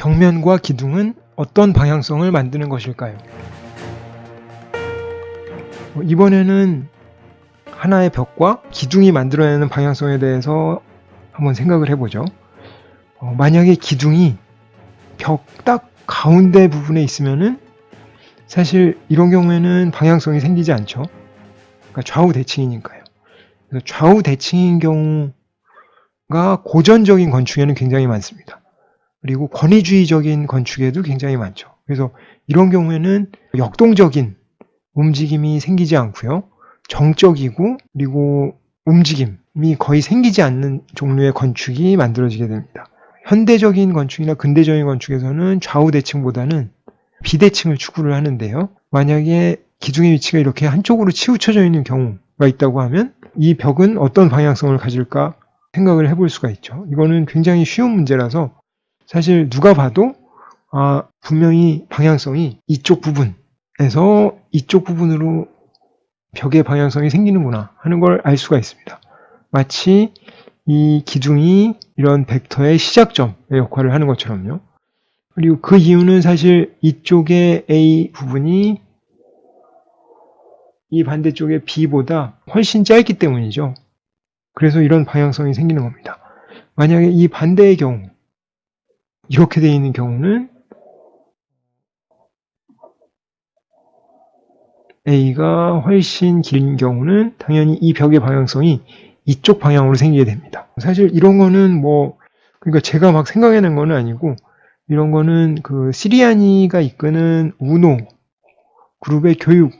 벽면과 기둥은 어떤 방향성을 만드는 것일까요? 이번에는 하나의 벽과 기둥이 만들어내는 방향성에 대해서 한번 생각을 해보죠. 만약에 기둥이 벽 딱 가운데 부분에 있으면은 사실 이런 경우에는 방향성이 생기지 않죠. 그러니까 좌우 대칭이니까요. 그래서 좌우 대칭인 경우가 고전적인 건축에는 굉장히 많습니다. 그리고 권위주의적인 건축에도 굉장히 많죠. 그래서 이런 경우에는 역동적인 움직임이 생기지 않고요. 정적이고 그리고 움직임이 거의 생기지 않는 종류의 건축이 만들어지게 됩니다. 현대적인 건축이나 근대적인 건축에서는 좌우 대칭보다는 비대칭을 추구를 하는데요. 만약에 기둥의 위치가 이렇게 한쪽으로 치우쳐져 있는 경우가 있다고 하면 이 벽은 어떤 방향성을 가질까 생각을 해볼 수가 있죠. 이거는 굉장히 쉬운 문제라서 사실 누가 봐도 분명히 방향성이 이쪽 부분에서 이쪽 부분으로 벽의 방향성이 생기는구나 하는 걸 알 수가 있습니다. 마치 이 기둥이 이런 벡터의 시작점의 역할을 하는 것처럼요. 그리고 그 이유는 사실 이쪽의 A 부분이 이 반대쪽의 B보다 훨씬 짧기 때문이죠. 그래서 이런 방향성이 생기는 겁니다. 만약에 이 반대의 경우, 이렇게 되어 있는 경우는 A가 훨씬 긴 경우는 당연히 이 벽의 방향성이 이쪽 방향으로 생기게 됩니다. 사실 이런 거는 그러니까 제가 막 생각해낸 거는 아니고, 이런 거는 그 시리아니가 이끄는 우노 그룹의 교육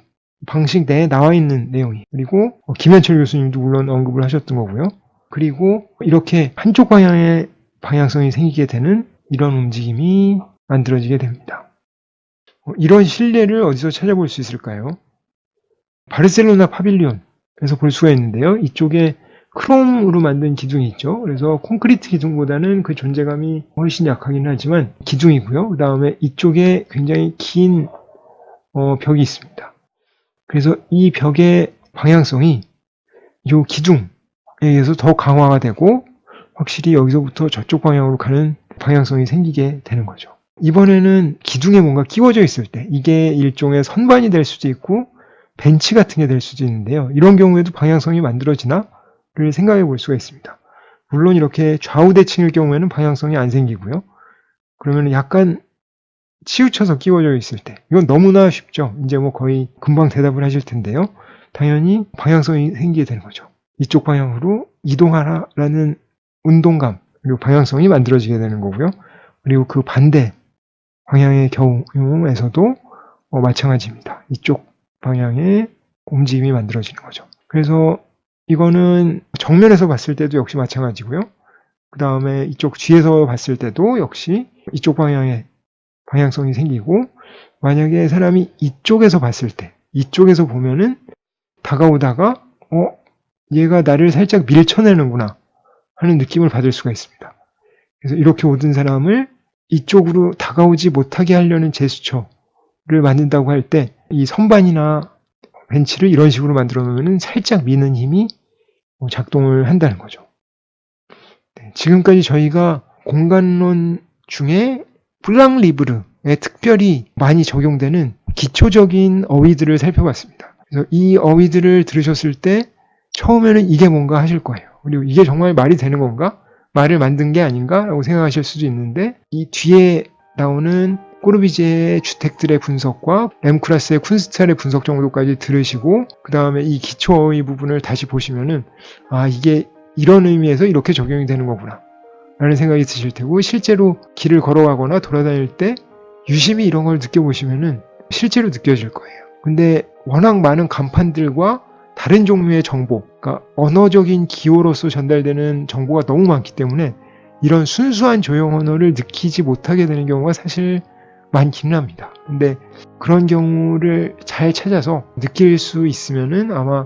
방식 내에 나와 있는 내용이, 그리고 김현철 교수님도 물론 언급을 하셨던 거고요. 그리고 이렇게 한쪽 방향의 방향성이 생기게 되는 이런 움직임이 만들어지게 됩니다. 이런 실례를 어디서 찾아볼 수 있을까요? 바르셀로나 파빌리온에서 볼 수가 있는데요. 이쪽에 크롬으로 만든 기둥이 있죠. 그래서 콘크리트 기둥보다는 그 존재감이 훨씬 약하긴 하지만 기둥이고요. 그 다음에 이쪽에 굉장히 긴 벽이 있습니다. 그래서 이 벽의 방향성이 이 기둥에 의해서 더 강화가 되고 확실히 여기서부터 저쪽 방향으로 가는 방향성이 생기게 되는 거죠. 이번에는 기둥에 뭔가 끼워져 있을 때 이게 일종의 선반이 될 수도 있고 벤치 같은 게 될 수도 있는데요. 이런 경우에도 방향성이 만들어지나를 생각해 볼 수가 있습니다. 물론 이렇게 좌우 대칭일 경우에는 방향성이 안 생기고요. 그러면 약간 치우쳐서 끼워져 있을 때, 이건 너무나 쉽죠. 이제 거의 금방 대답을 하실 텐데요. 당연히 방향성이 생기게 되는 거죠. 이쪽 방향으로 이동하라라는 운동감, 그리고 방향성이 만들어지게 되는 거고요. 그리고 그 반대 방향의 경우에서도 마찬가지입니다. 이쪽 방향의 움직임이 만들어지는 거죠. 그래서 이거는 정면에서 봤을 때도 역시 마찬가지고요. 그 다음에 이쪽 뒤에서 봤을 때도 역시 이쪽 방향의 방향성이 생기고, 만약에 사람이 이쪽에서 봤을 때, 이쪽에서 보면은 다가오다가 얘가 나를 살짝 밀쳐내는구나 하는 느낌을 받을 수가 있습니다. 그래서 이렇게 오던 사람을 이쪽으로 다가오지 못하게 하려는 제스처를 만든다고 할 때 이 선반이나 벤치를 이런 식으로 만들어 놓으면 살짝 미는 힘이 작동을 한다는 거죠. 네, 지금까지 저희가 공간론 중에 블랑리브르에 특별히 많이 적용되는 기초적인 어휘들을 살펴봤습니다. 그래서 이 어휘들을 들으셨을 때 처음에는 이게 뭔가 하실 거예요. 그리고 이게 정말 말이 되는 건가? 말을 만든 게 아닌가? 라고 생각하실 수도 있는데, 이 뒤에 나오는 꼬르비제의 주택들의 분석과 엠크라스의 쿤스트할의 분석 정도까지 들으시고 그 다음에 이 기초 어휘 부분을 다시 보시면은 이게 이런 의미에서 이렇게 적용이 되는 거구나 라는 생각이 드실 테고, 실제로 길을 걸어가거나 돌아다닐 때 유심히 이런 걸 느껴보시면은 실제로 느껴질 거예요. 근데 워낙 많은 간판들과 다른 종류의 정보, 그러니까 언어적인 기호로서 전달되는 정보가 너무 많기 때문에 이런 순수한 조형 언어를 느끼지 못하게 되는 경우가 사실 많기는 합니다. 근데 그런 경우를 잘 찾아서 느낄 수 있으면은 아마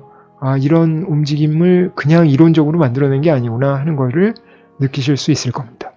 이런 움직임을 그냥 이론적으로 만들어낸 게 아니구나 하는 거를 느끼실 수 있을 겁니다.